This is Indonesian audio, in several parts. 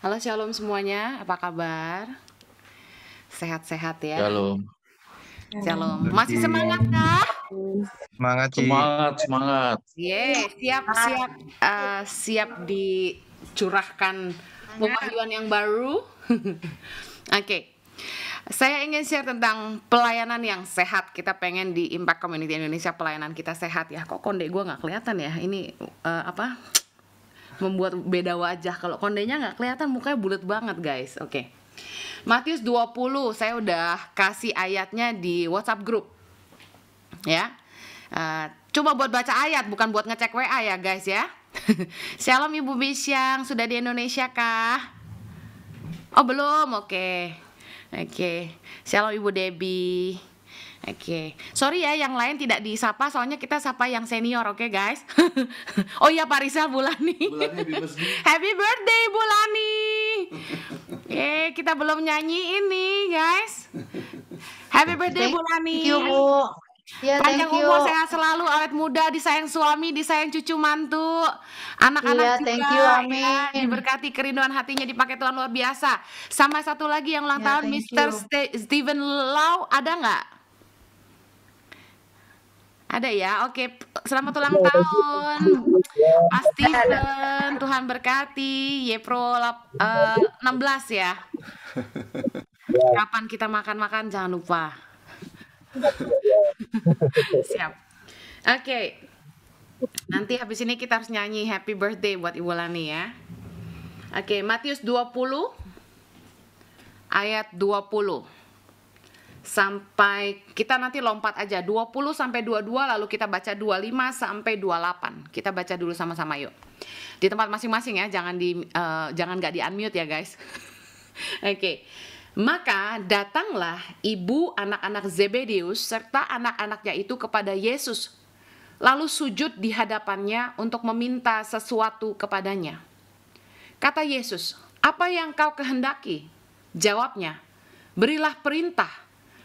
Halo Shalom semuanya, apa kabar? Sehat-sehat ya? Shalom. Shalom. Masih semangat kah? Semangat, Ci. Semangat. Siap dicurahkan pemahyuan yang baru. Oke. Saya ingin share tentang pelayanan yang sehat. Kita pengen di Impact Community Indonesia pelayanan kita sehat ya. Kok konde gue nggak kelihatan ya? Ini membuat beda wajah. Kalau kondenya nggak kelihatan, mukanya bulat banget guys. Oke. Matius 20, saya udah kasih ayatnya di WhatsApp group. Ya. Coba buat baca ayat, bukan buat ngecek WA ya guys ya. Shalom Ibu Bisyang, sudah di Indonesia kah? Oh belum, oke. Shalom Ibu Debbie. Oke. Sorry ya yang lain tidak disapa, soalnya kita sapa yang senior, oke guys. Oh iya Pak Rizal Bulani. Happy birthday Bulani. Kita belum nyanyi ini guys. Happy birthday Bulani. Thank you, Bu. Ya, Panjang thank you. umur, sehat selalu, awet muda, disayang suami, disayang cucu mantu, anak-anak Iya, juga. thank you, amin. Ya, diberkati kerinduan hatinya, dipakai Tuhan luar biasa. Sama satu lagi yang ulang Ya, tahun, thank Mr. you. Steven Lau, ada nggak? Ada ya, oke. Selamat ulang tahun, Mas Steven. Tuhan berkati. Yepro 16 ya. Kapan kita makan-makan jangan lupa. Siap. Oke. Nanti habis ini kita harus nyanyi happy birthday buat Ibu Lani ya. Oke, Matius 20 ayat 20. Sampai kita nanti lompat aja 20 sampai 22, lalu kita baca 25 sampai 28. Kita baca dulu sama-sama yuk. Di tempat masing-masing ya, jangan nggak di-unmute ya guys. Oke. Maka datanglah ibu anak-anak Zebedeus serta anak-anaknya itu kepada Yesus, lalu sujud di hadapannya untuk meminta sesuatu kepadanya. Kata Yesus, "Apa yang kau kehendaki?" Jawabnya, "Berilah perintah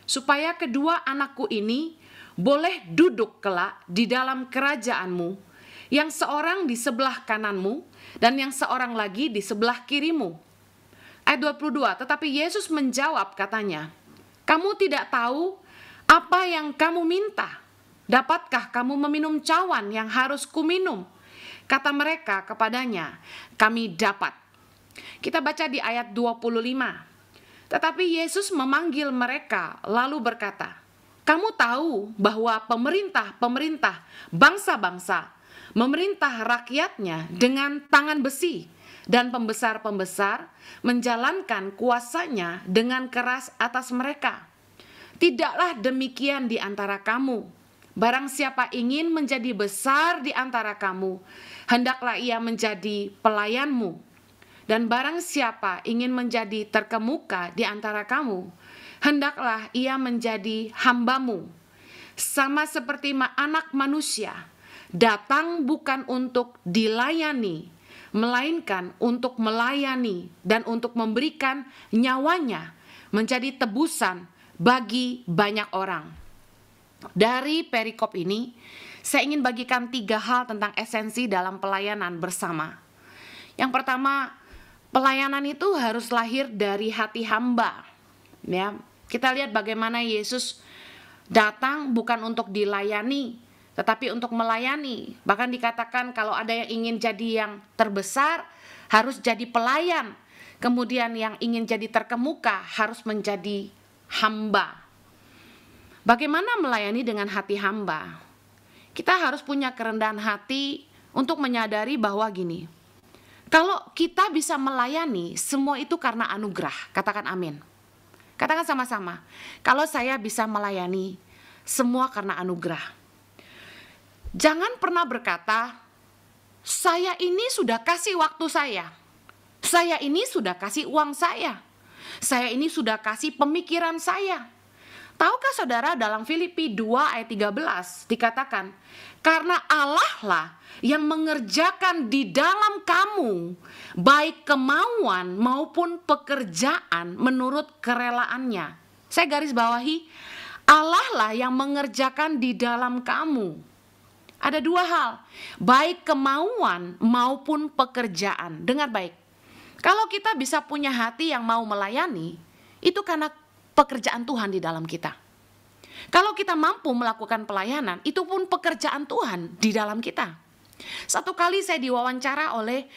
supaya kedua anakku ini boleh duduk kelak di dalam kerajaanmu, yang seorang di sebelah kananmu dan yang seorang lagi di sebelah kirimu." Ayat 22, tetapi Yesus menjawab katanya, "Kamu tidak tahu apa yang kamu minta. Dapatkah kamu meminum cawan yang harus kuminum?" Kata mereka kepadanya, "Kami dapat." Kita baca di ayat 25. Tetapi Yesus memanggil mereka lalu berkata, "Kamu tahu bahwa pemerintah bangsa-bangsa memerintah rakyatnya dengan tangan besi, dan pembesar-pembesar menjalankan kuasanya dengan keras atas mereka. Tidaklah demikian di antara kamu. Barang siapa ingin menjadi besar di antara kamu, hendaklah ia menjadi pelayanmu. Dan barang siapa ingin menjadi terkemuka di antara kamu, hendaklah ia menjadi hambamu. Sama seperti anak manusia, datang bukan untuk dilayani, melainkan untuk melayani dan untuk memberikan nyawanya menjadi tebusan bagi banyak orang. Dari perikop ini, saya ingin bagikan 3 hal tentang esensi dalam pelayanan bersama. Yang pertama, pelayanan itu harus lahir dari hati hamba. Ya, kita lihat bagaimana Yesus datang bukan untuk dilayani, tetapi untuk melayani. Bahkan dikatakan kalau ada yang ingin jadi yang terbesar, harus jadi pelayan. Kemudian yang ingin jadi terkemuka, harus menjadi hamba. Bagaimana melayani dengan hati hamba? Kita harus punya kerendahan hati untuk menyadari bahwa gini, kalau kita bisa melayani, semua itu karena anugerah. Katakan amin. Katakan sama-sama, kalau saya bisa melayani, semua karena anugerah. Jangan pernah berkata, saya ini sudah kasih waktu saya ini sudah kasih uang saya ini sudah kasih pemikiran saya. Tahukah saudara dalam Filipi 2 ayat 13 dikatakan, karena Allah lah yang mengerjakan di dalam kamu baik kemauan maupun pekerjaan menurut kerelaannya. Saya garis bawahi, Allah lah yang mengerjakan di dalam kamu. Ada dua hal, baik kemauan maupun pekerjaan. Dengar baik. Kalau kita bisa punya hati yang mau melayani, itu karena pekerjaan Tuhan di dalam kita. Kalau kita mampu melakukan pelayanan, itu pun pekerjaan Tuhan di dalam kita. Satu kali saya diwawancara oleh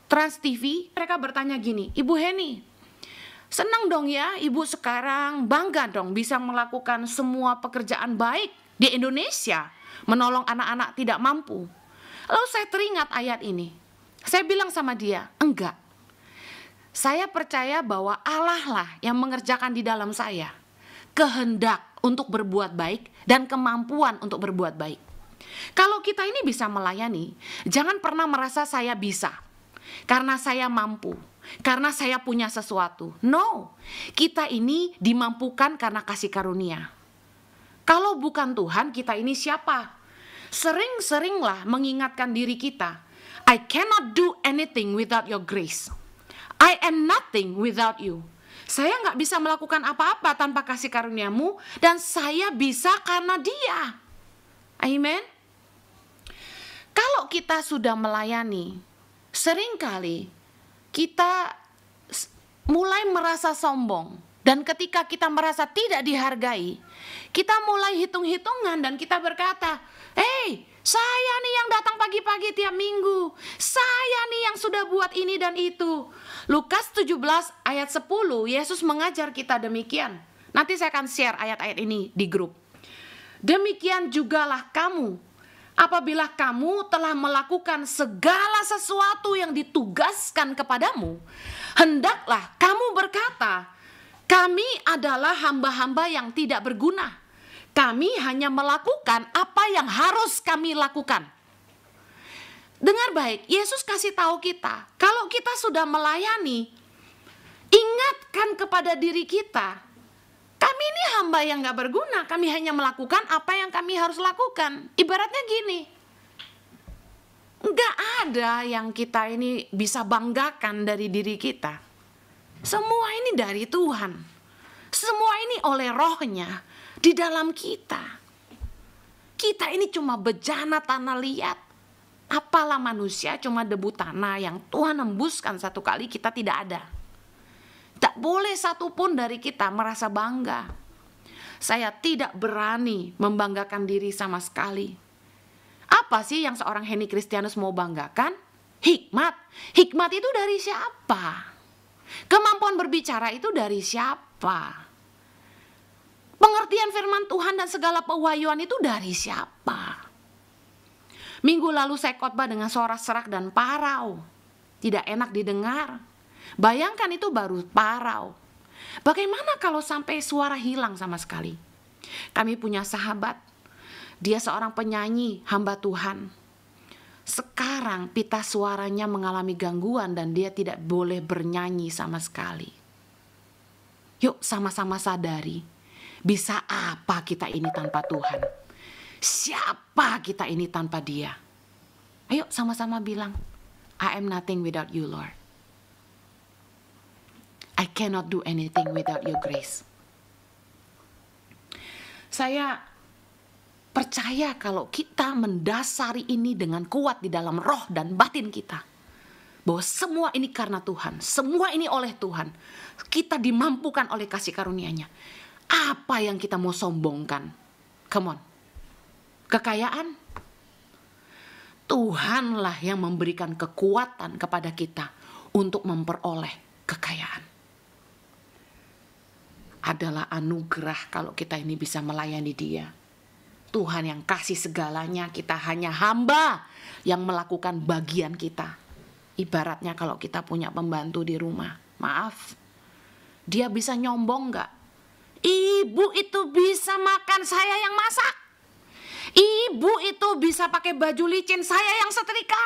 Trans TV, mereka bertanya gini, Ibu Heni, senang dong ya Ibu sekarang, bangga dong bisa melakukan semua pekerjaan baik di Indonesia, menolong anak-anak tidak mampu. Lalu saya teringat ayat ini. Saya bilang sama dia, enggak. Saya percaya bahwa Allah lah yang mengerjakan di dalam saya kehendak untuk berbuat baik dan kemampuan untuk berbuat baik. Kalau kita ini bisa melayani, jangan pernah merasa saya bisa, karena saya mampu, karena saya punya sesuatu. No, kita ini dimampukan karena kasih karunia. Kalau bukan Tuhan, kita ini siapa? Sering-seringlah mengingatkan diri kita, I cannot do anything without your grace. I am nothing without you. Saya nggak bisa melakukan apa-apa tanpa kasih karuniamu, dan saya bisa karena Dia. Amen. Kalau kita sudah melayani, seringkali kita mulai merasa sombong. Dan ketika kita merasa tidak dihargai, kita mulai hitung-hitungan dan kita berkata, hey, saya nih yang datang pagi-pagi tiap minggu. Saya nih yang sudah buat ini dan itu. Lukas 17 ayat 10, Yesus mengajar kita demikian. Nanti saya akan share ayat-ayat ini di grup. Demikian jugalah kamu, apabila kamu telah melakukan segala sesuatu yang ditugaskan kepadamu, hendaklah kamu berkata, kami adalah hamba-hamba yang tidak berguna. Kami hanya melakukan apa yang harus kami lakukan. Dengar baik, Yesus kasih tahu kita, kalau kita sudah melayani, ingatkan kepada diri kita, kami ini hamba yang gak berguna, kami hanya melakukan apa yang kami harus lakukan. Ibaratnya gini, gak ada yang kita ini bisa banggakan dari diri kita. Semua ini dari Tuhan. Semua ini oleh Roh-Nya di dalam kita. Kita ini cuma bejana tanah liat. Apalah manusia, cuma debu tanah yang Tuhan hembuskan satu kali, kita tidak ada. Tak boleh satupun dari kita merasa bangga. Saya tidak berani membanggakan diri sama sekali. Apa sih yang seorang Heni Kristianus mau banggakan? Hikmat. Hikmat itu dari siapa? Kemampuan berbicara itu dari siapa? Pengertian firman Tuhan dan segala pewahyuan itu dari siapa? Minggu lalu saya khotbah dengan suara serak dan parau. Tidak enak didengar. Bayangkan itu baru parau. Bagaimana kalau sampai suara hilang sama sekali? Kami punya sahabat. Dia seorang penyanyi, hamba Tuhan. Sekarang pita suaranya mengalami gangguan dan dia tidak boleh bernyanyi sama sekali. Yuk sama-sama sadari. Bisa apa kita ini tanpa Tuhan? Siapa kita ini tanpa Dia? Ayo sama-sama bilang, I am nothing without you, Lord. I cannot do anything without your grace. Saya percaya kalau kita mendasari ini dengan kuat di dalam roh dan batin kita, bahwa semua ini karena Tuhan, semua ini oleh Tuhan, kita dimampukan oleh kasih karunia-Nya. Apa yang kita mau sombongkan? Come on. Kekayaan, Tuhanlah yang memberikan kekuatan kepada kita untuk memperoleh kekayaan. Adalah anugerah kalau kita ini bisa melayani Dia. Tuhan yang kasih segalanya, kita hanya hamba yang melakukan bagian kita. Ibaratnya kalau kita punya pembantu di rumah, maaf, dia bisa nyombong gak? Ibu itu bisa makan, saya yang masak. Ibu itu bisa pakai baju licin, saya yang setrika.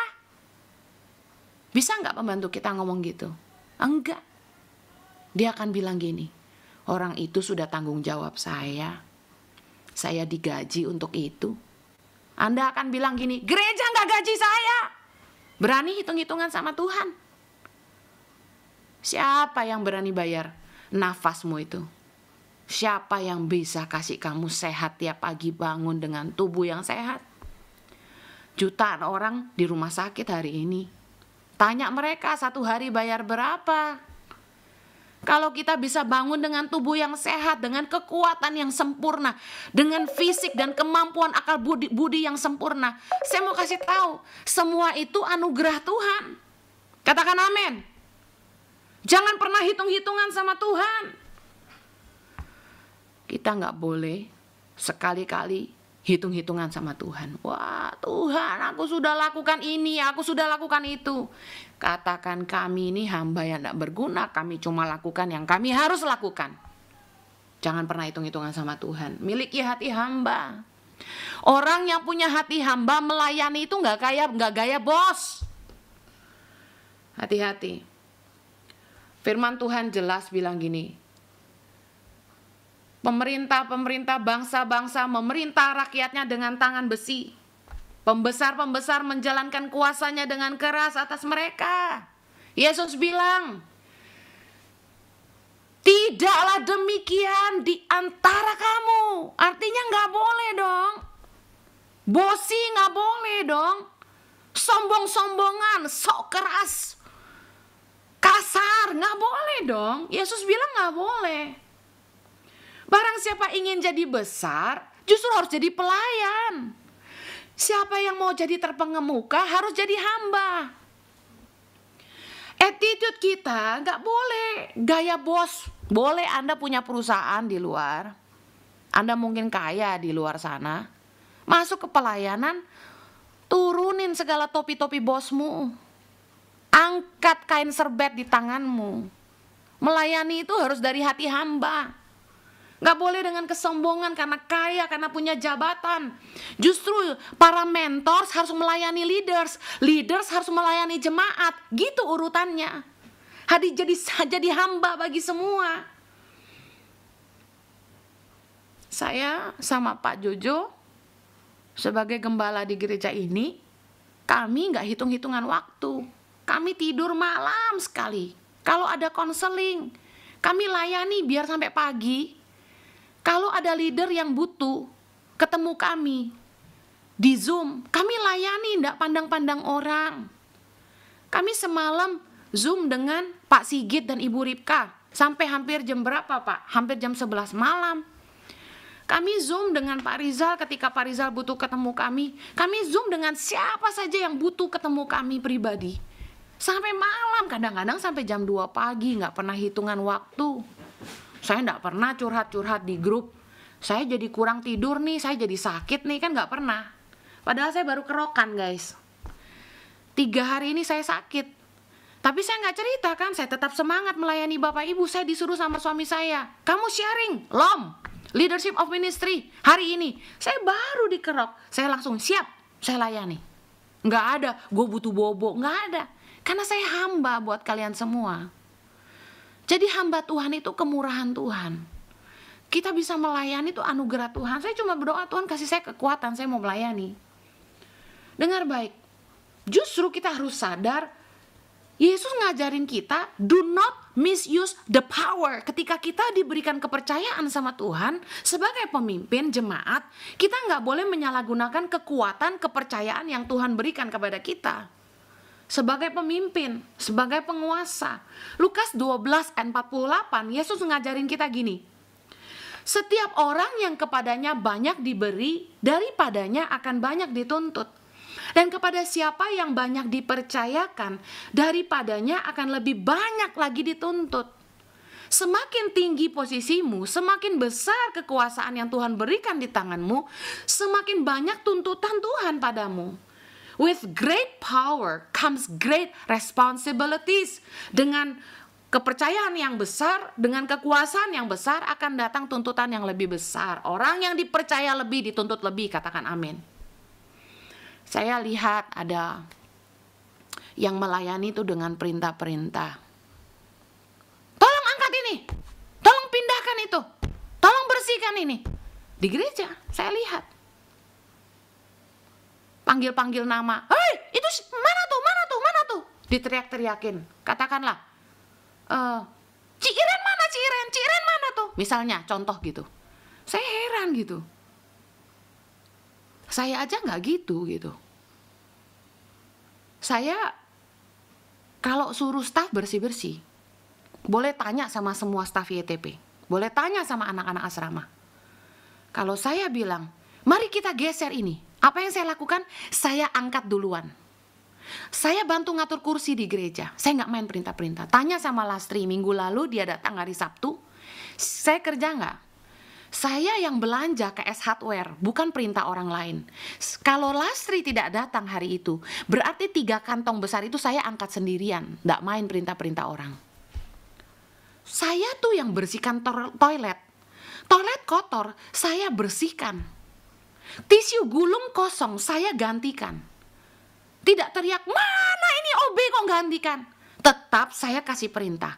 Bisa nggak pembantu kita ngomong gitu? Enggak. Dia akan bilang gini, orang itu sudah tanggung jawab saya digaji untuk itu. Anda akan bilang gini, gereja nggak gaji saya. Berani hitung-hitungan sama Tuhan. Siapa yang berani bayar nafasmu itu? Siapa yang bisa kasih kamu sehat tiap pagi bangun dengan tubuh yang sehat? Jutaan orang di rumah sakit hari ini. Tanya mereka satu hari bayar berapa? Kalau kita bisa bangun dengan tubuh yang sehat, dengan kekuatan yang sempurna, dengan fisik dan kemampuan akal budi yang sempurna, saya mau kasih tahu, semua itu anugerah Tuhan. Katakan amin. Jangan pernah hitung-hitungan sama Tuhan. Kita nggak boleh sekali-kali hitung-hitungan sama Tuhan. Wah Tuhan, aku sudah lakukan ini, aku sudah lakukan itu. Katakan, kami ini hamba yang tidak berguna, kami cuma lakukan yang kami harus lakukan. Jangan pernah hitung-hitungan sama Tuhan. Miliki hati hamba. Orang yang punya hati hamba melayani itu nggak gaya bos. Hati-hati. Firman Tuhan jelas bilang gini. Pemerintah bangsa-bangsa memerintah rakyatnya dengan tangan besi. Pembesar-pembesar menjalankan kuasanya dengan keras atas mereka. Yesus bilang, tidaklah demikian di antara kamu. Artinya nggak boleh dong. Bosi nggak boleh dong. Sombong-sombongan, sok keras, kasar, nggak boleh dong. Yesus bilang nggak boleh. Barang siapa ingin jadi besar, justru harus jadi pelayan. Siapa yang mau jadi terpengemuka harus jadi hamba. Attitude kita nggak boleh gaya bos. Boleh Anda punya perusahaan di luar, Anda mungkin kaya di luar sana, masuk ke pelayanan, turunin segala topi-topi bosmu, angkat kain serbet di tanganmu. Melayani itu harus dari hati hamba. Gak boleh dengan kesombongan karena kaya, karena punya jabatan. Justru para mentors harus melayani leaders. Leaders harus melayani jemaat. Gitu urutannya. Jadi hamba bagi semua. Saya sama Pak Jojo sebagai gembala di gereja ini, kami gak hitung-hitungan waktu. Kami tidur malam sekali. Kalau ada konseling, kami layani biar sampai pagi. Kalau ada leader yang butuh ketemu kami di Zoom, kami layani, tidak pandang-pandang orang. Kami semalam Zoom dengan Pak Sigit dan Ibu Ripka. Sampai hampir jam berapa Pak? Hampir jam 11 malam. Kami Zoom dengan Pak Rizal ketika Pak Rizal butuh ketemu kami. Kami Zoom dengan siapa saja yang butuh ketemu kami pribadi. Sampai malam, kadang-kadang sampai jam 2 pagi, nggak pernah hitungan waktu. Saya nggak pernah curhat-curhat di grup. Saya jadi kurang tidur nih, saya jadi sakit nih, kan nggak pernah. Padahal saya baru kerokan guys. 3 hari ini saya sakit. Tapi saya nggak cerita kan, saya tetap semangat melayani Bapak Ibu. Saya disuruh sama suami saya, kamu sharing, Leadership of Ministry, hari ini. Saya baru dikerok, saya langsung siap, saya layani. Nggak ada, gue butuh bobo, nggak ada. Karena saya hamba buat kalian semua. Jadi hamba Tuhan itu kemurahan Tuhan. Kita bisa melayani itu anugerah Tuhan. Saya cuma berdoa, Tuhan kasih saya kekuatan, saya mau melayani. Dengar baik, justru kita harus sadar, Yesus ngajarin kita, do not misuse the power. Ketika kita diberikan kepercayaan sama Tuhan, sebagai pemimpin jemaat, kita nggak boleh menyalahgunakan kekuatan kepercayaan yang Tuhan berikan kepada kita. Sebagai pemimpin, sebagai penguasa. Lukas 12 ayat 48, Yesus ngajarin kita gini. Setiap orang yang kepadanya banyak diberi, daripadanya akan banyak dituntut. Dan kepada siapa yang banyak dipercayakan, daripadanya akan lebih banyak lagi dituntut. Semakin tinggi posisimu, semakin besar kekuasaan yang Tuhan berikan di tanganmu, semakin banyak tuntutan Tuhan padamu. With great power comes great responsibilities. Dengan kepercayaan yang besar, dengan kekuasaan yang besar akan datang tuntutan yang lebih besar. Orang yang dipercaya lebih dituntut lebih, katakan amin. Saya lihat ada yang melayani itu dengan perintah-perintah. Tolong angkat ini, tolong pindahkan itu, tolong bersihkan ini. Di gereja saya lihat. Panggil-panggil nama, hei itu mana tuh, diteriak-teriakin. Katakanlah, Ci Iren mana tuh? misalnya contoh gitu. Saya heran gitu. Saya aja nggak gitu. Saya kalau suruh staf bersih-bersih, boleh tanya sama semua staf YTP, boleh tanya sama anak-anak asrama. Kalau saya bilang, mari kita geser ini, apa yang saya lakukan? Saya angkat duluan. Saya bantu ngatur kursi di gereja. Saya nggak main perintah-perintah. Tanya sama Lastri, minggu lalu dia datang hari Sabtu, saya kerja nggak? Saya yang belanja ke S Hardware, bukan perintah orang lain. Kalau Lastri tidak datang hari itu, berarti 3 kantong besar itu saya angkat sendirian, nggak main perintah-perintah orang. Saya tuh yang bersihkan toilet. Toilet kotor, saya bersihkan. Tisu gulung kosong, saya gantikan. Tidak teriak, mana ini OB kok gantikan? Tetap saya kasih perintah.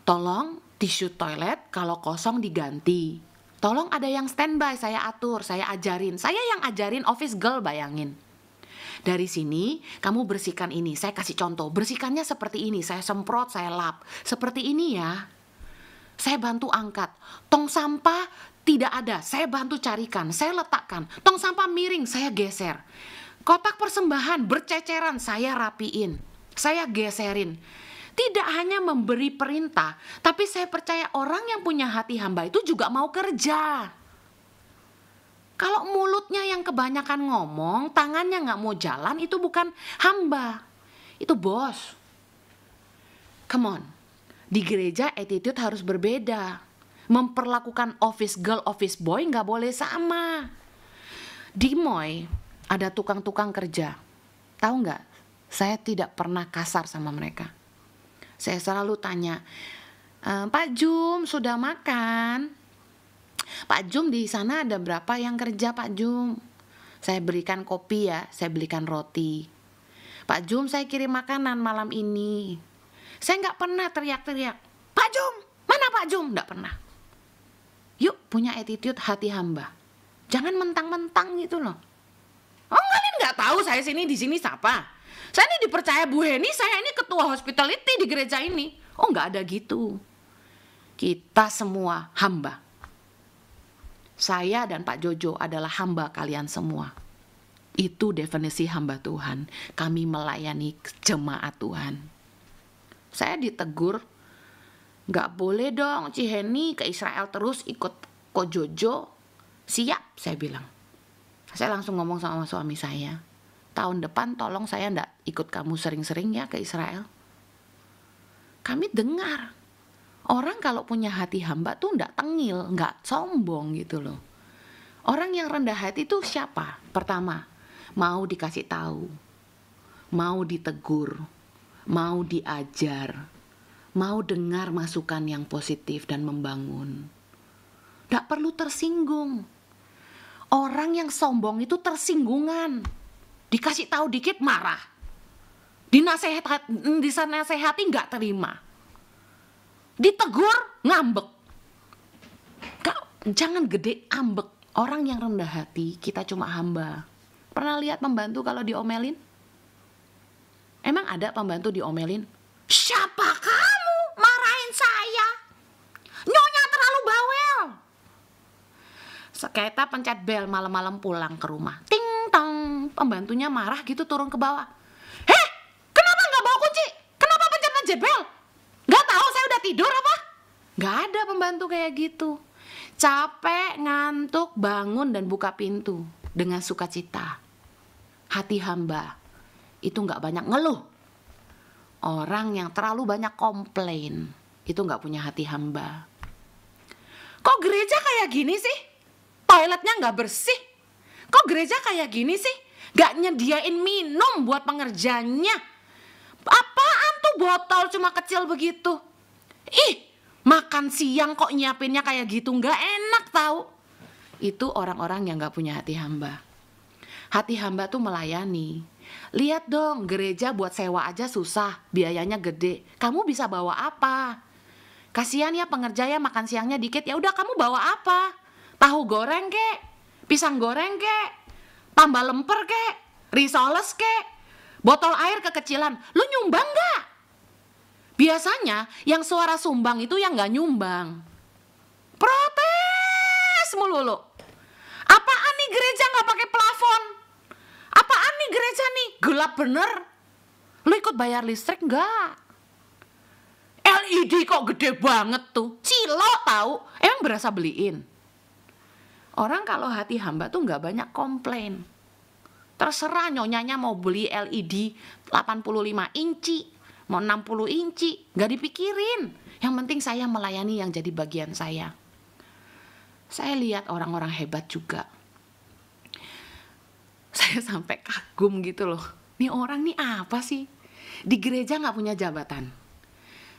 Tolong tisu toilet kalau kosong diganti. Tolong ada yang standby, saya atur, saya ajarin. Saya yang ajarin office girl, bayangin. Dari sini kamu bersihkan ini, saya kasih contoh. Bersihkannya seperti ini, saya semprot, saya lap. Seperti ini ya. Saya bantu angkat. Tong sampah tidak ada, saya bantu carikan, saya letakkan. Tong sampah miring, saya geser. Kotak persembahan berceceran, saya rapiin, saya geserin. Tidak hanya memberi perintah, tapi saya percaya orang yang punya hati hamba itu juga mau kerja. Kalau mulutnya yang kebanyakan ngomong, tangannya nggak mau jalan, itu bukan hamba, itu bos. Come on, di gereja attitude harus berbeda. Memperlakukan office girl, office boy nggak boleh sama. Di Moy ada tukang-tukang kerja. Tahu nggak? Saya tidak pernah kasar sama mereka. Saya selalu tanya, Pak Jum sudah makan? Pak Jum di sana ada berapa yang kerja Pak Jum? Saya berikan kopi ya, saya belikan roti. Pak Jum saya kirim makanan malam ini. Saya nggak pernah teriak-teriak, Pak Jum, mana Pak Jum? Nggak pernah. Yuk punya attitude hati hamba. Jangan mentang-mentang gitu loh. Oh kalian nggak tahu saya di sini siapa? Saya ini dipercaya Bu Heni, saya ini ketua hospitality di gereja ini. Oh nggak ada gitu. Kita semua hamba. Saya dan Pak Jojo adalah hamba kalian semua. Itu definisi hamba Tuhan. Kami melayani jemaat Tuhan. Saya ditegur, nggak boleh dong Ciheni ke Israel terus ikut Ko Jojo. Siap, saya bilang. Saya langsung ngomong sama suami saya, tahun depan tolong saya ndak ikut kamu sering-sering ya ke Israel. Kami dengar, orang kalau punya hati hamba tuh ndak tengil, nggak sombong gitu loh. Orang yang rendah hati itu siapa? Pertama, mau dikasih tahu, mau ditegur, mau diajar, mau dengar masukan yang positif dan membangun. Ndak perlu tersinggung. Orang yang sombong itu tersinggungan. Dikasih tahu dikit marah. Dinasehati nggak terima. Ditegur ngambek. Jangan gede ambek. Orang yang rendah hati, kita cuma hamba. Pernah lihat pembantu kalau diomelin? Emang ada pembantu diomelin? Siapa kamu marahin saya? Nyonya terlalu bawel. Kita pencet bel malam-malam pulang ke rumah. Ting tong, pembantunya marah gitu turun ke bawah. Heh, kenapa nggak bawa kunci? Kenapa pencet bel? Nggak tahu saya udah tidur apa? Nggak ada pembantu kayak gitu. Capek, ngantuk, bangun dan buka pintu dengan sukacita. Hati hamba itu nggak banyak ngeluh. Orang yang terlalu banyak komplain itu nggak punya hati hamba. Kok gereja kayak gini sih? Toiletnya nggak bersih. Kok gereja kayak gini sih? Nggak nyediain minum buat pengerjanya. Apaan tuh botol cuma kecil begitu? Ih, makan siang kok nyiapinnya kayak gitu, nggak enak tahu. Itu orang-orang yang nggak punya hati hamba. Hati hamba tuh melayani. Lihat dong, gereja buat sewa aja susah, biayanya gede. Kamu bisa bawa apa? Kasihan ya pengerja ya makan siangnya dikit. Ya udah kamu bawa apa? Tahu goreng kek, pisang goreng kek, tambah lemper kek, risoles kek, botol air kekecilan. Lu nyumbang nggak? Biasanya yang suara sumbang itu yang gak nyumbang. Protes melulu. Apaan nih gereja gak pakai plafon? Apaan nih gereja nih? Gelap bener. Lu ikut bayar listrik gak? LED kok gede banget tuh. Cilok tahu. Emang berasa beliin? Orang kalau hati hamba tuh gak banyak komplain. Terserah nyonyanya mau beli LED 85 inci, mau 60 inci, gak dipikirin. Yang penting saya melayani yang jadi bagian saya. Saya lihat orang-orang hebat juga. Saya sampai kagum gitu loh. Nih orang nih apa sih? Di gereja gak punya jabatan,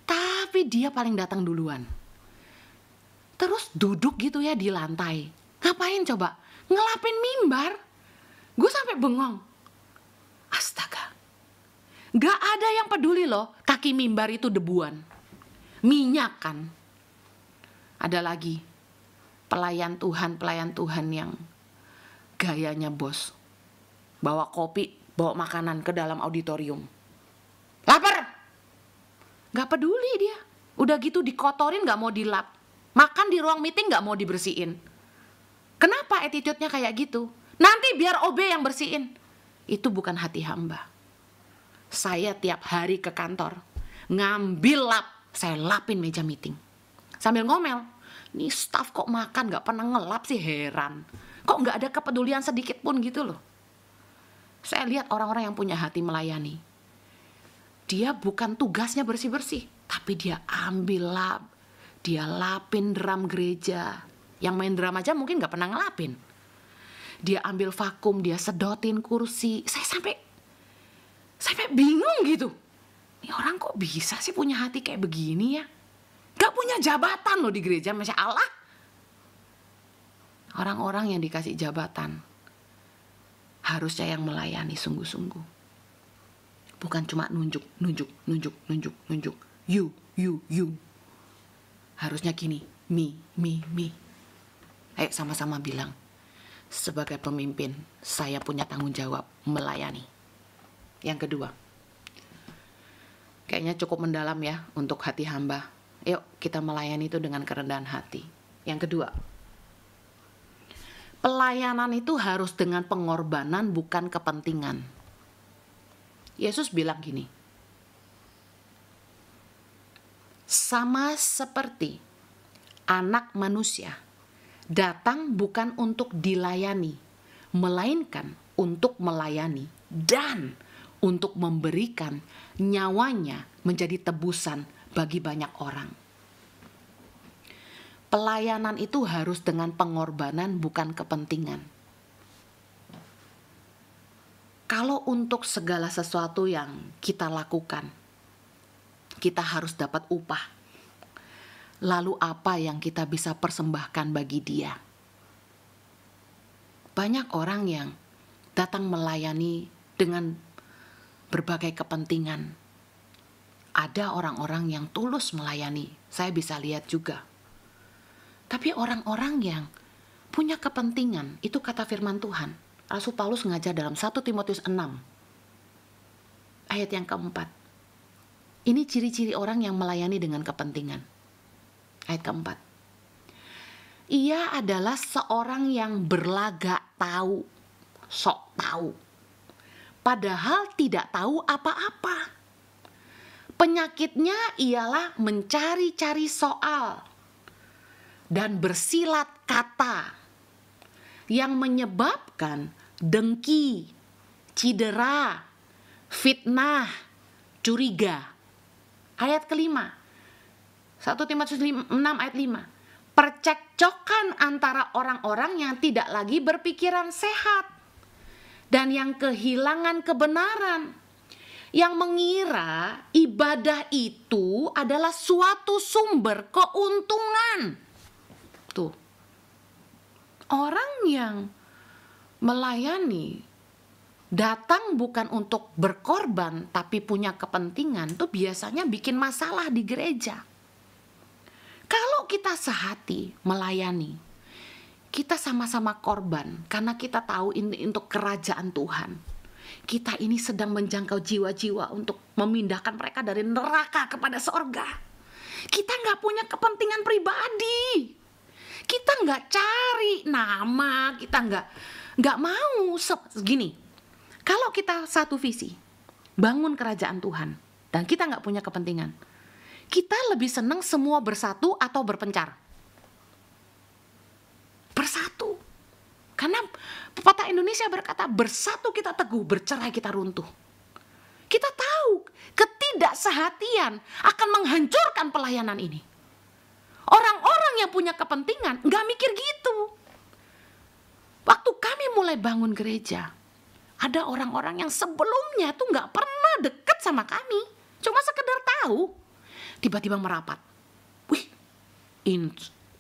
tapi dia paling datang duluan. Terus duduk gitu ya di lantai. Ngapain coba? Ngelapin mimbar. Gue sampai bengong. Astaga. Gak ada yang peduli loh kaki mimbar itu debuan. Minyak kan. Ada lagi. Pelayan Tuhan yang gayanya bos. Bawa kopi, bawa makanan ke dalam auditorium. Lapar. Gak peduli dia. Udah gitu dikotorin gak mau dilap. Makan di ruang meeting gak mau dibersihin. Kenapa attitude-nya kayak gitu? Nanti biar OB yang bersihin. Itu bukan hati hamba. Saya tiap hari ke kantor ngambil lap, saya lapin meja meeting. Sambil ngomel, nih staff kok makan gak pernah ngelap sih, heran. Kok gak ada kepedulian sedikit pun gitu loh. Saya lihat orang-orang yang punya hati melayani. Dia bukan tugasnya bersih-bersih, tapi dia ambil lap. Dia lapin drum gereja. Yang main drum aja mungkin gak pernah ngelapin. Dia ambil vakum, dia sedotin kursi. Saya sampai bingung gitu. Ini orang kok bisa sih punya hati kayak begini ya? Gak punya jabatan loh di gereja, Masya Allah. Orang-orang yang dikasih jabatan harusnya yang melayani sungguh-sungguh. Bukan cuma nunjuk. You. Harusnya gini, me. Ayo sama-sama bilang, sebagai pemimpin, saya punya tanggung jawab melayani. Yang kedua, kayaknya cukup mendalam ya untuk hati hamba. Yuk kita melayani itu dengan kerendahan hati. Yang kedua, pelayanan itu harus dengan pengorbanan, bukan kepentingan. Yesus bilang gini, sama seperti anak manusia datang bukan untuk dilayani, melainkan untuk melayani dan untuk memberikan nyawanya menjadi tebusan bagi banyak orang. Pelayanan itu harus dengan pengorbanan, bukan kepentingan. Kalau untuk segala sesuatu yang kita lakukan, kita harus dapat upah. Lalu apa yang kita bisa persembahkan bagi dia? Banyak orang yang datang melayani dengan berbagai kepentingan. Ada orang-orang yang tulus melayani, saya bisa lihat juga. Tapi orang-orang yang punya kepentingan, itu kata firman Tuhan. Rasul Paulus ngajar dalam 1 Timotius 6, ayat yang keempat. Ini ciri-ciri orang yang melayani dengan kepentingan. Ayat keempat. Ia adalah seorang yang berlagak tahu, sok tahu, padahal tidak tahu apa-apa. Penyakitnya ialah mencari-cari soal dan bersilat kata yang menyebabkan dengki, cedera, fitnah, curiga. Ayat kelima, 1 Timotius 6 ayat 5. Percekcokan antara orang-orang yang tidak lagi berpikiran sehat dan yang kehilangan kebenaran, yang mengira ibadah itu adalah suatu sumber keuntungan. Tuh. Orang yang melayani datang bukan untuk berkorban tapi punya kepentingan, tuh biasanya bikin masalah di gereja. Kalau kita sehati melayani, kita sama-sama korban karena kita tahu ini untuk kerajaan Tuhan. Kita ini sedang menjangkau jiwa-jiwa untuk memindahkan mereka dari neraka kepada sorga. Kita nggak punya kepentingan pribadi. Kita nggak cari nama, kita nggak mau. Gini, kalau kita satu visi, bangun kerajaan Tuhan, dan kita nggak punya kepentingan, kita lebih senang semua bersatu atau berpencar? Bersatu. Karena pepatah Indonesia berkata, bersatu kita teguh, bercerai kita runtuh. Kita tahu ketidaksehatian akan menghancurkan pelayanan ini. Orang-orang yang punya kepentingan nggak mikir gitu. Waktu kami mulai bangun gereja, ada orang-orang yang sebelumnya tuh nggak pernah deket sama kami, cuma sekedar tahu, tiba-tiba merapat. Wih,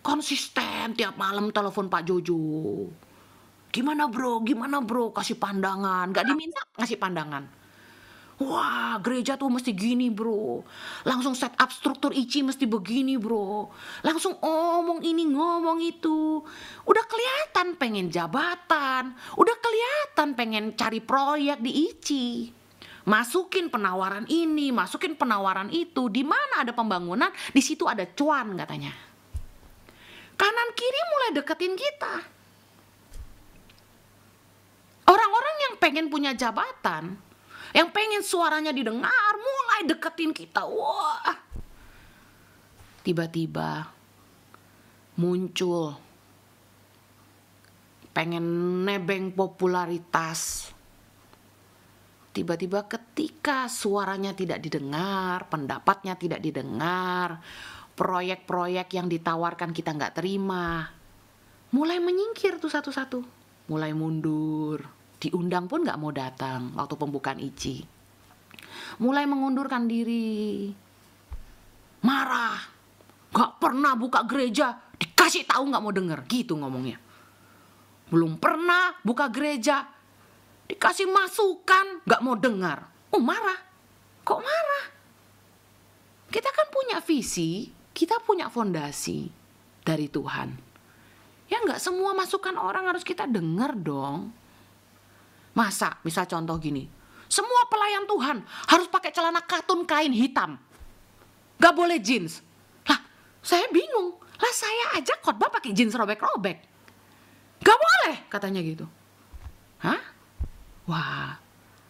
konsisten tiap malam telepon Pak Jojo. Gimana bro, kasih pandangan. Gak diminta, ngasih pandangan. Wah, gereja tuh mesti gini bro. Langsung set up struktur ICI mesti begini bro. Langsung ngomong ini, ngomong itu. Udah kelihatan pengen jabatan. Udah kelihatan pengen cari proyek di ICI. Masukin penawaran ini, masukin penawaran itu. Di mana ada pembangunan, di situ ada cuan katanya. Kanan kiri mulai deketin kita. Orang-orang yang pengen punya jabatan, yang pengen suaranya didengar, mulai deketin kita. Wah, tiba-tiba muncul pengen nebeng popularitas. Tiba-tiba ketika suaranya tidak didengar, pendapatnya tidak didengar, proyek-proyek yang ditawarkan kita nggak terima, mulai menyingkir tuh satu-satu. Mulai mundur, diundang pun gak mau datang waktu pembukaan ICI. Mulai mengundurkan diri, marah, gak pernah buka gereja, dikasih tahu gak mau denger, gitu ngomongnya. Belum pernah buka gereja, dikasih masukan, gak mau dengar. Oh marah, kok marah? Kita kan punya visi, kita punya fondasi dari Tuhan. Ya nggak semua masukan orang harus kita dengar dong. Masa, misal contoh gini, semua pelayan Tuhan harus pakai celana katun kain hitam. Gak boleh jeans. Lah, saya bingung. Lah saya aja khotbah pakai jeans robek-robek. Gak boleh, katanya gitu. Hah? Wah,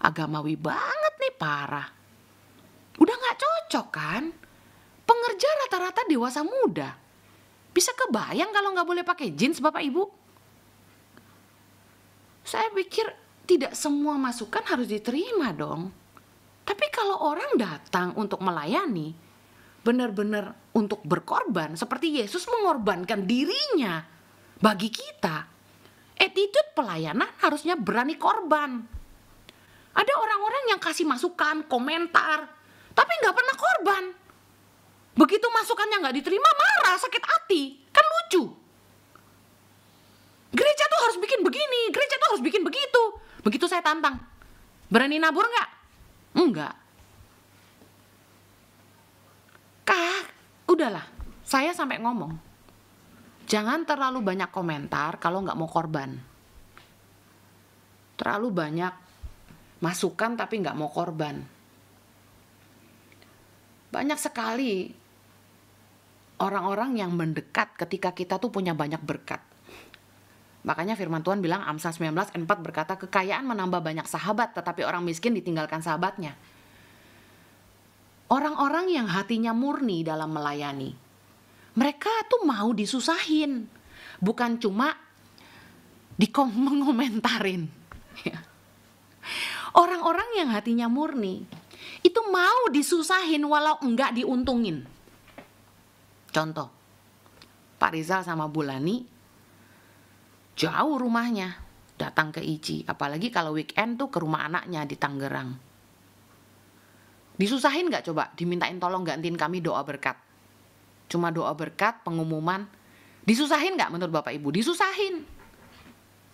agamawi banget nih, parah. Udah gak cocok kan? Pengerja rata-rata dewasa muda. Bisa kebayang kalau nggak boleh pakai jeans Bapak Ibu? Saya pikir tidak semua masukan harus diterima dong. Tapi kalau orang datang untuk melayani, benar-benar untuk berkorban, seperti Yesus mengorbankan dirinya bagi kita, attitude pelayanan harusnya berani korban. Ada orang-orang yang kasih masukan, komentar, tapi nggak pernah korban. Begitu masukannya nggak diterima, marah, sakit hati. Kan lucu. Gereja tuh harus bikin begini, gereja tuh harus bikin begitu. Begitu saya tantang, berani nabur nggak? Enggak. Udahlah, saya sampai ngomong, jangan terlalu banyak komentar kalau nggak mau korban. Terlalu banyak masukan tapi nggak mau korban. Banyak sekali orang-orang yang mendekat ketika kita tuh punya banyak berkat. Makanya firman Tuhan bilang, Amsal 19 ayat 4 berkata, kekayaan menambah banyak sahabat, tetapi orang miskin ditinggalkan sahabatnya. Orang-orang yang hatinya murni dalam melayani, mereka tuh mau disusahin, bukan cuma mengomentarin. Orang-orang yang hatinya murni itu mau disusahin walau enggak diuntungin. Contoh, Pak Rizal sama Bulani jauh rumahnya, datang ke ICI, apalagi kalau weekend tuh ke rumah anaknya di Tangerang. Disusahin gak coba? Dimintain tolong gantiin kami doa berkat. Cuma doa berkat, pengumuman. Disusahin gak menurut Bapak Ibu? Disusahin.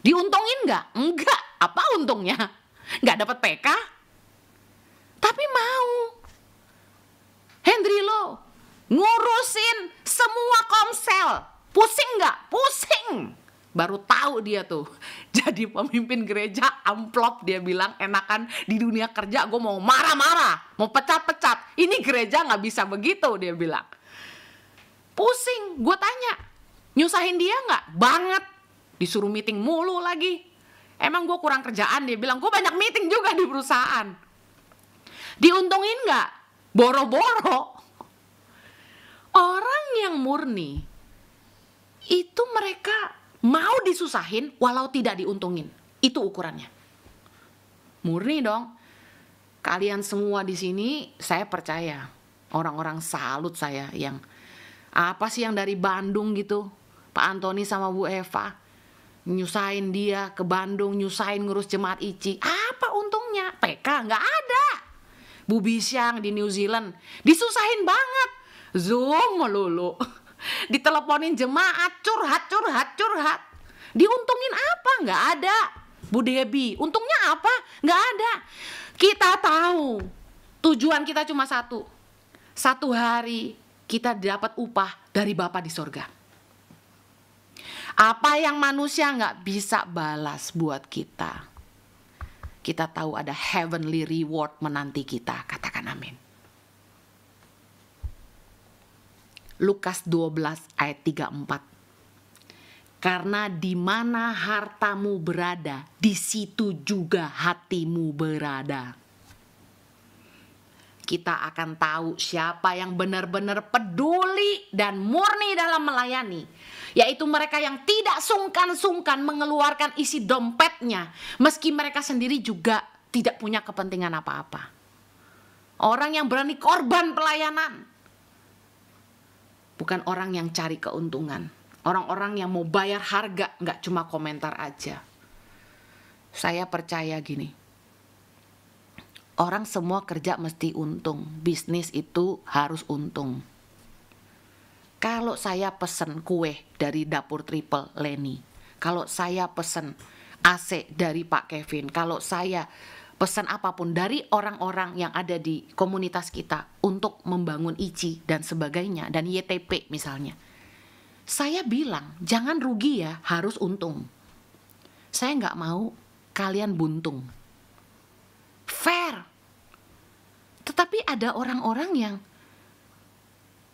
Diuntungin gak? Enggak. Apa untungnya? Gak dapat PK? Tapi mau. Hendri Lo ngurusin semua komsel. Pusing gak? Pusing. Baru tahu dia tuh jadi pemimpin gereja, amplop, dia bilang enakan di dunia kerja gue mau marah-marah, mau pecat-pecat. Ini gereja nggak bisa begitu, dia bilang. Pusing, gue tanya, nyusahin dia nggak? Banget, disuruh meeting mulu lagi. Emang gue kurang kerjaan? Dia bilang, gue banyak meeting juga di perusahaan. Diuntungin nggak? Boro-boro. Orang yang murni itu mereka mau disusahin walau tidak diuntungin. Itu ukurannya. Murni dong. Kalian semua di sini saya percaya. Orang-orang salut saya yang apa sih yang dari Bandung gitu. Pak Antoni sama Bu Eva nyusahin dia ke Bandung, nyusahin ngurus jemaat ICI. Apa untungnya? PK nggak ada. Bu Bisyang di New Zealand disusahin banget. Zoom melulu. Diteleponin jemaat, curhat. Diuntungin apa? Nggak ada. Bu Debbie, untungnya apa? Nggak ada. Kita tahu tujuan kita cuma satu. Satu hari kita dapat upah dari Bapa di sorga. Apa yang manusia nggak bisa balas buat kita, kita tahu ada heavenly reward menanti kita. Katakan amin. Lukas 12 ayat 34. Karena di mana hartamu berada, di situ juga hatimu berada. Kita akan tahu siapa yang benar-benar peduli dan murni dalam melayani, yaitu mereka yang tidak sungkan-sungkan mengeluarkan isi dompetnya, meski mereka sendiri juga tidak punya kepentingan apa-apa. Orang yang berani korban pelayanan. Bukan orang yang cari keuntungan. Orang-orang yang mau bayar harga, nggak cuma komentar aja. Saya percaya gini. Orang semua kerja mesti untung. Bisnis itu harus untung. Kalau saya pesen kue dari Dapur Triple Leni, kalau saya pesen AC dari Pak Kevin, kalau saya pesan apapun dari orang-orang yang ada di komunitas kita untuk membangun ICI dan sebagainya, dan YTP misalnya, saya bilang jangan rugi ya, harus untung. Saya nggak mau kalian buntung. Fair. Tetapi ada orang-orang yang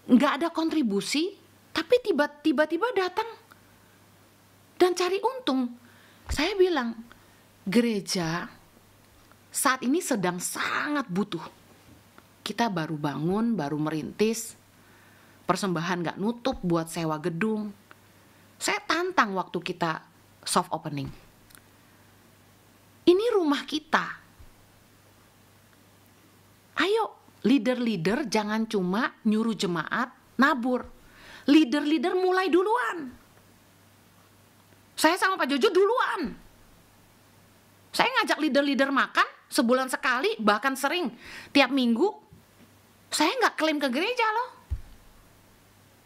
nggak ada kontribusi, tapi tiba-tiba datang dan cari untung. Saya bilang, gereja saat ini sedang sangat butuh. Kita baru bangun, baru merintis, persembahan gak nutup buat sewa gedung. Saya tantang waktu kita soft opening. Ini rumah kita. Ayo, leader-leader jangan cuma nyuruh jemaat nabur. Leader-leader mulai duluan. Saya sama Pak Jojo duluan. Saya ngajak leader-leader makan sebulan sekali, bahkan sering tiap minggu. Saya nggak klaim ke gereja loh.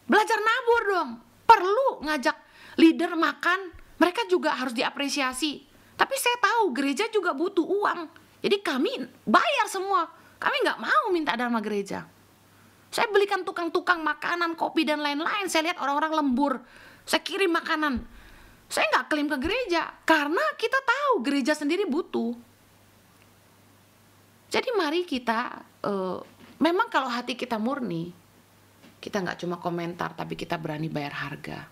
Belajar nabur dong. Perlu ngajak leader makan. Mereka juga harus diapresiasi. Tapi saya tahu gereja juga butuh uang. Jadi kami bayar semua. Kami nggak mau minta dana gereja. Saya belikan tukang-tukang makanan, kopi dan lain-lain. Saya lihat orang-orang lembur. Saya kirim makanan. Saya nggak klaim ke gereja. Karena kita tahu gereja sendiri butuh. Jadi mari kita, memang kalau hati kita murni, kita nggak cuma komentar, tapi kita berani bayar harga.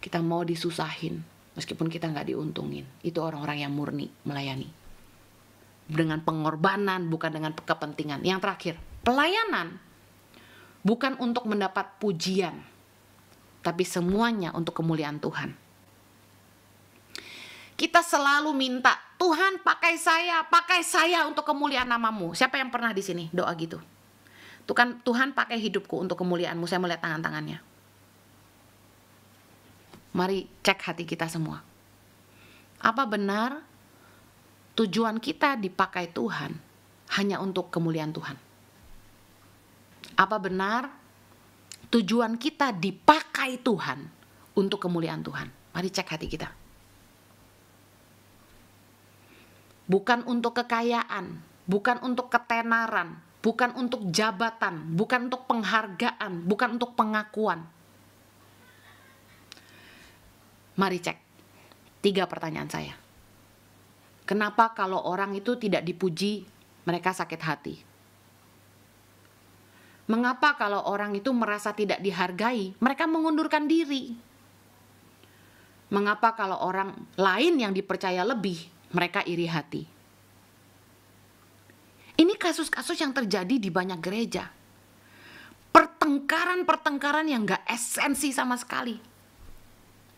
Kita mau disusahin, meskipun kita nggak diuntungin. Itu orang-orang yang murni melayani. Dengan pengorbanan, bukan dengan kepentingan. Yang terakhir, pelayanan bukan untuk mendapat pujian, tapi semuanya untuk kemuliaan Tuhan. Kita selalu minta, Tuhan pakai saya untuk kemuliaan namamu. Siapa yang pernah di sini doa gitu? Tuhan pakai hidupku untuk kemuliaanmu. Saya melihat tangan-tangannya. Mari cek hati kita semua. Apa benar tujuan kita dipakai Tuhan hanya untuk kemuliaan Tuhan? Apa benar tujuan kita dipakai Tuhan untuk kemuliaan Tuhan? Mari cek hati kita. Bukan untuk kekayaan, bukan untuk ketenaran, bukan untuk jabatan, bukan untuk penghargaan, bukan untuk pengakuan. Mari cek 3 pertanyaan saya. Kenapa kalau orang itu tidak dipuji, mereka sakit hati? Mengapa kalau orang itu merasa tidak dihargai, mereka mengundurkan diri? Mengapa kalau orang lain yang dipercaya lebih, mereka iri hati? Ini kasus-kasus yang terjadi di banyak gereja. Pertengkaran-pertengkaran yang gak esensi sama sekali.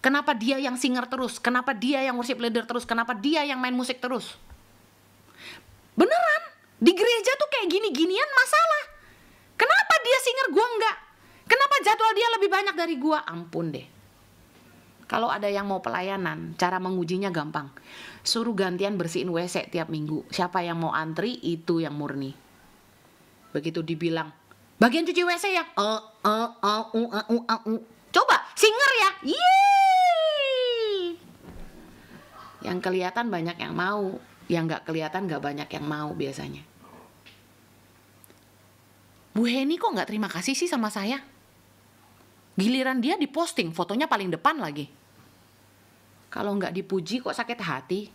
Kenapa dia yang singer terus? Kenapa dia yang worship leader terus? Kenapa dia yang main musik terus? Beneran, di gereja tuh kayak gini-ginian masalah. Kenapa dia singer, gua enggak? Kenapa jadwal dia lebih banyak dari gua? Ampun deh. Kalau ada yang mau pelayanan, cara mengujinya gampang. Suruh gantian bersihin WC tiap minggu. Siapa yang mau antri, itu yang murni. Begitu dibilang, bagian cuci WC ya? Coba, singer ya? Yeay! Yang kelihatan banyak yang mau. Yang gak kelihatan gak banyak yang mau biasanya. Bu Heni kok gak terima kasih sih sama saya? Giliran dia diposting, fotonya paling depan lagi. Kalau nggak dipuji kok sakit hati?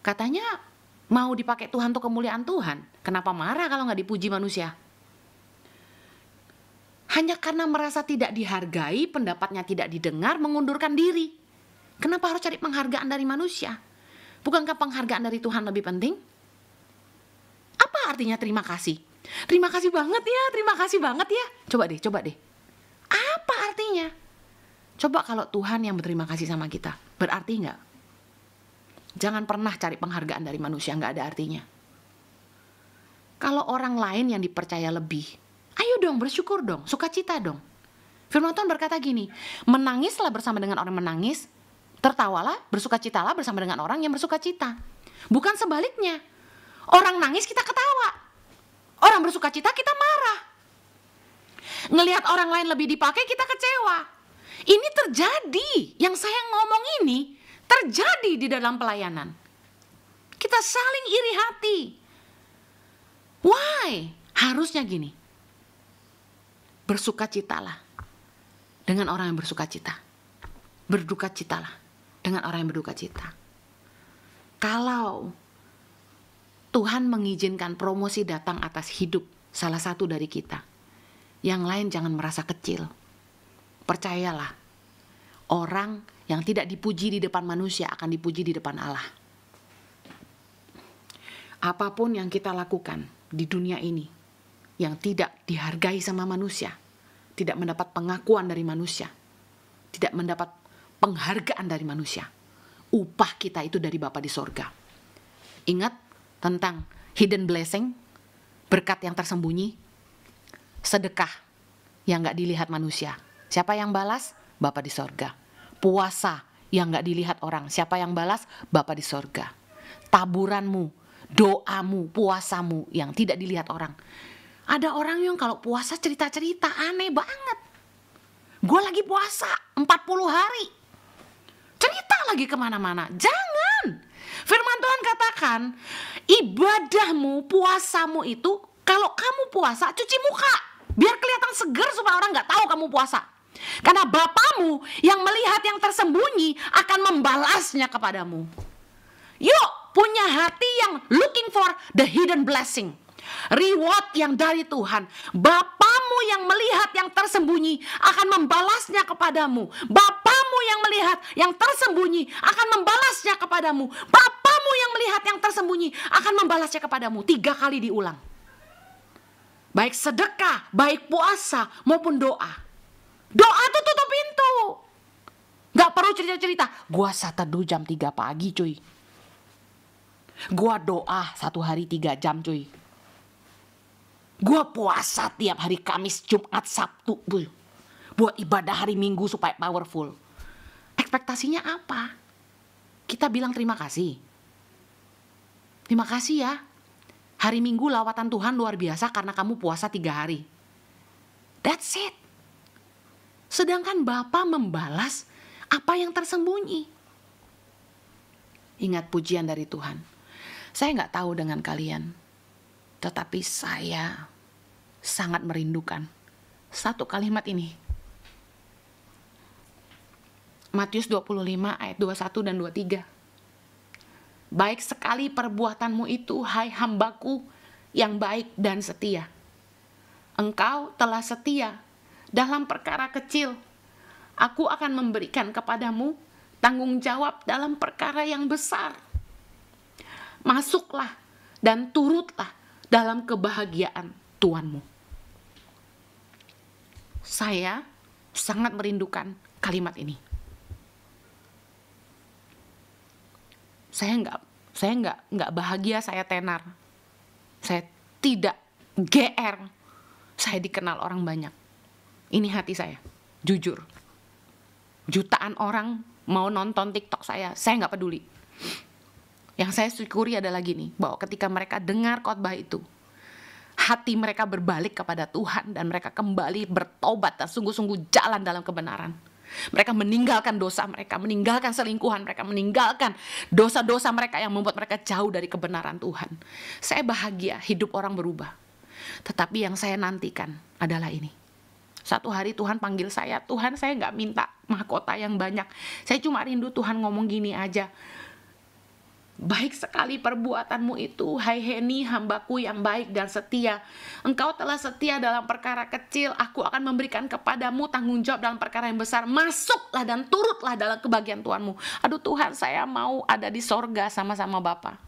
Katanya mau dipakai Tuhan untuk kemuliaan Tuhan. Kenapa marah kalau nggak dipuji manusia? Hanya karena merasa tidak dihargai, pendapatnya tidak didengar, mengundurkan diri. Kenapa harus cari penghargaan dari manusia? Bukankah penghargaan dari Tuhan lebih penting? Apa artinya terima kasih? Terima kasih banget ya, terima kasih banget ya. Coba deh. Apa artinya? Coba kalau Tuhan yang berterima kasih sama kita, berarti nggak? Jangan pernah cari penghargaan dari manusia, nggak ada artinya. Kalau orang lain yang dipercaya lebih, ayo dong bersyukur dong, sukacita dong. Firman Tuhan berkata gini, menangislah bersama dengan orang menangis, tertawalah, bersukacitalah bersama dengan orang yang bersukacita. Bukan sebaliknya. Orang nangis kita ketawa, orang bersukacita kita marah. Ngelihat orang lain lebih dipakai kita kecewa. Ini terjadi, yang saya ngomong ini terjadi di dalam pelayanan. Kita saling iri hati. Why? Harusnya gini. Bersukacitalah dengan orang yang bersukacita. Berdukacitalah dengan orang yang berdukacita. Kalau Tuhan mengizinkan promosi datang atas hidup salah satu dari kita, yang lain jangan merasa kecil. Percayalah, orang yang tidak dipuji di depan manusia akan dipuji di depan Allah. Apapun yang kita lakukan di dunia ini yang tidak dihargai sama manusia, tidak mendapat pengakuan dari manusia, tidak mendapat penghargaan dari manusia, upah kita itu dari Bapa di sorga. Ingat tentang hidden blessing, berkat yang tersembunyi, sedekah yang gak dilihat manusia. Siapa yang balas? Bapa di sorga. Puasa yang gak dilihat orang. Siapa yang balas? Bapa di sorga. Taburanmu, doamu, puasamu yang tidak dilihat orang. Ada orang yang kalau puasa cerita-cerita aneh banget. Gue lagi puasa 40 hari. Cerita lagi kemana-mana. Jangan. Firman Tuhan katakan, ibadahmu, puasamu itu, kalau kamu puasa, cuci muka. Biar kelihatan segar supaya orang gak tahu kamu puasa. Karena Bapamu yang melihat yang tersembunyi akan membalasnya kepadamu. Yuk, punya hati yang looking for the hidden blessing. Reward yang dari Tuhan. Bapamu yang melihat yang tersembunyi akan membalasnya kepadamu. Bapamu yang melihat yang tersembunyi akan membalasnya kepadamu. Bapamu yang melihat yang tersembunyi akan membalasnya kepadamu. 3 kali diulang. Baik sedekah, baik puasa maupun doa. Doa tuh tutup pintu. Gak perlu cerita-cerita. Gua sateduh jam 3 pagi cuy. Gua doa 1 hari 3 jam cuy. Gua puasa tiap hari Kamis, Jumat, Sabtu. Buat ibadah hari Minggu supaya powerful. Ekspektasinya apa? Kita bilang terima kasih. Terima kasih ya. Hari Minggu lawatan Tuhan luar biasa karena kamu puasa 3 hari. That's it. Sedangkan Bapa membalas apa yang tersembunyi. Ingat pujian dari Tuhan. Saya nggak tahu dengan kalian. Tetapi saya sangat merindukan satu kalimat ini. Matius 25 ayat 21 dan 23. Baik sekali perbuatanmu itu, hai hambaku yang baik dan setia. Engkau telah setia dalam perkara kecil. Aku akan memberikan kepadamu tanggung jawab dalam perkara yang besar. Masuklah dan turutlah dalam kebahagiaan Tuhanmu. Saya sangat merindukan kalimat ini. Saya nggak bahagia saya tenar. Saya tidak GR. Saya dikenal orang banyak. Ini hati saya, jujur. Jutaan orang mau nonton TikTok saya nggak peduli. Yang saya syukuri adalah gini, bahwa ketika mereka dengar khotbah itu, hati mereka berbalik kepada Tuhan dan mereka kembali bertobat dan sungguh-sungguh jalan dalam kebenaran. Mereka meninggalkan dosa mereka, meninggalkan selingkuhan mereka, meninggalkan dosa-dosa mereka yang membuat mereka jauh dari kebenaran Tuhan. Saya bahagia hidup orang berubah. Tetapi yang saya nantikan adalah ini. Satu hari Tuhan panggil saya, Tuhan saya nggak minta mahkota yang banyak. Saya cuma rindu Tuhan ngomong gini aja. Baik sekali perbuatanmu itu, hai Heni, hambaku yang baik dan setia. Engkau telah setia dalam perkara kecil, aku akan memberikan kepadamu tanggung jawab dalam perkara yang besar. Masuklah dan turutlah dalam kebahagiaan Tuhanmu. Aduh Tuhan, saya mau ada di sorga sama-sama Bapa.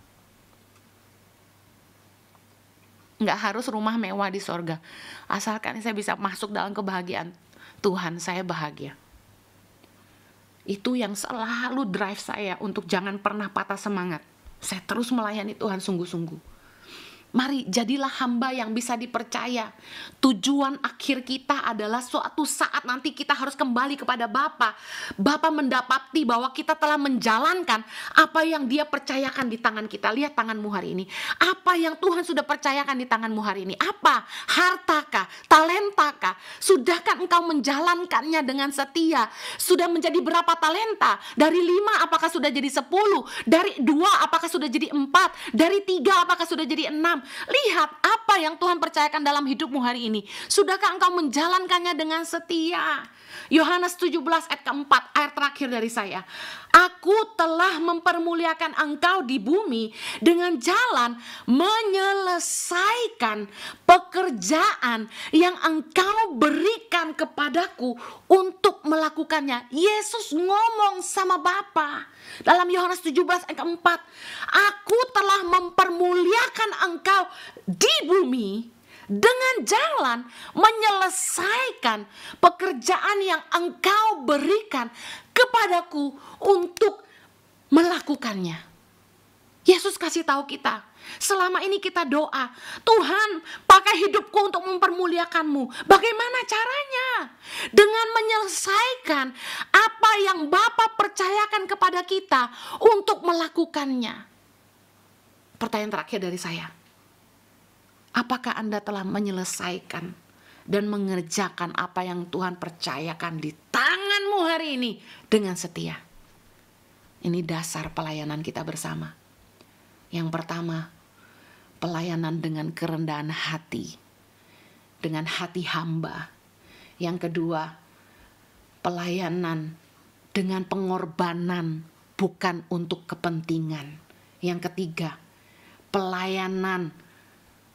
Nggak harus rumah mewah di sorga. Asalkan saya bisa masuk dalam kebahagiaan Tuhan, saya bahagia. Itu yang selalu drive saya untuk jangan pernah patah semangat. Saya terus melayani Tuhan sungguh-sungguh. Mari jadilah hamba yang bisa dipercaya. Tujuan akhir kita adalah suatu saat nanti kita harus kembali kepada Bapa. Bapa mendapati bahwa kita telah menjalankan apa yang Dia percayakan di tangan kita. Lihat tanganmu hari ini. Apa yang Tuhan sudah percayakan di tanganmu hari ini? Apa? Hartakah? Talentakah? Sudahkah engkau menjalankannya dengan setia? Sudah menjadi berapa talenta? Dari 5 apakah sudah jadi 10? Dari 2 apakah sudah jadi 4? Dari 3 apakah sudah jadi 6? Lihat apa yang Tuhan percayakan dalam hidupmu hari ini. Sudahkah engkau menjalankannya dengan setia? Yohanes 17 ayat keempat, ayat terakhir dari saya. Aku telah mempermuliakan engkau di bumi dengan jalan menyelesaikan pekerjaan yang engkau berikan kepadaku untuk melakukannya. Yesus ngomong sama Bapa dalam Yohanes 17 ayat keempat. Aku telah mempermuliakan engkau di bumi dengan jalan menyelesaikan pekerjaan yang engkau berikan kepadaku untuk melakukannya. Yesus kasih tahu kita, selama ini kita doa, Tuhan pakai hidupku untuk mempermuliakanmu. Bagaimana caranya? Dengan menyelesaikan apa yang Bapa percayakan kepada kita untuk melakukannya. Pertanyaan terakhir dari saya. Apakah Anda telah menyelesaikan dan mengerjakan apa yang Tuhan percayakan di tanganmu hari ini dengan setia? Ini dasar pelayanan kita bersama. Yang pertama, pelayanan dengan kerendahan hati, dengan hati hamba. Yang kedua, pelayanan dengan pengorbanan, bukan untuk kepentingan. Yang ketiga, pelayanan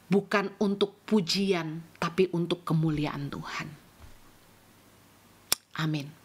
bukan untuk pujian, tapi untuk kemuliaan Tuhan. Amin.